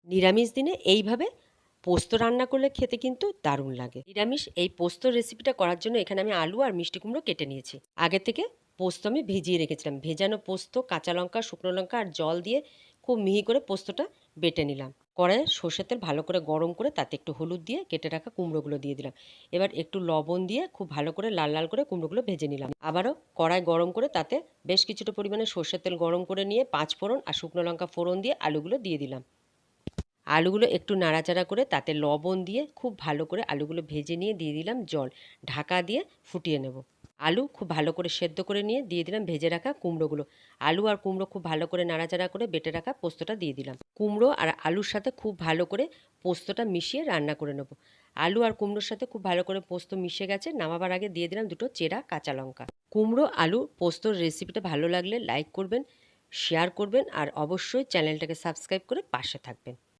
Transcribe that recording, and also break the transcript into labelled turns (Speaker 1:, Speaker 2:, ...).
Speaker 1: নিরামিষ দিনে এইভাবে পোস্ত রান্না করলে খেতে কিন্তু দারুণ লাগে। নিরামিষ এই পোস্ত রেসিপিটা করার জন্য এখানে আমি আলু আর মিষ্টি কুমড়ো কেটে নিয়েছি। আগে থেকে পোস্ত আমি ভিজিয়ে রেখেছিলাম। ভেজানো পোস্ত, কাঁচা লঙ্কা, শুকনো লঙ্কা আর জল দিয়ে খুব মিহি করে পোস্তটা বেটে নিলাম। কড়াইয়ে সর্ষের তেল ভালো করে গরম করে তাতে একটু হলুদ দিয়ে কেটে রাখা কুমড়োগুলো দিয়ে দিলাম। এবার একটু লবণ দিয়ে খুব ভালো করে লাল লাল করে কুমড়োগুলো ভেজে নিলাম। আবারও কড়াই গরম করে তাতে বেশ কিছুটা পরিমাণে সর্ষের তেল গরম করে নিয়ে পাঁচ ফোড়ন আর শুকনো লঙ্কা ফোড়ন দিয়ে আলুগুলো দিয়ে দিলাম। আলুগুলো একটু নাড়াচাড়া করে তাতে লবণ দিয়ে খুব ভালো করে আলুগুলো ভেজে নিয়ে দিয়ে দিলাম জল। ঢাকা দিয়ে ফুটিয়ে নেব। আলু খুব ভালো করে সেদ্ধ করে নিয়ে দিয়ে দিলাম ভেজে রাখা কুমড়োগুলো। আলু আর কুমড়ো খুব ভালো করে নাড়াচাড়া করে বেটে রাখা পোস্তটা দিয়ে দিলাম। কুমড়ো আর আলুর সাথে খুব ভালো করে পোস্তটা মিশিয়ে রান্না করে নেব। আলু আর কুমড়োর সাথে খুব ভালো করে পোস্ত মিশে গেছে, নামাবার আগে দিয়ে দিলাম দুটো চেরা কাঁচা লঙ্কা। কুমড়ো আলু পোস্তর রেসিপিটা ভালো লাগলে লাইক করবেন, শেয়ার করবেন আর অবশ্যই চ্যানেলটাকে সাবস্ক্রাইব করে পাশে থাকবেন।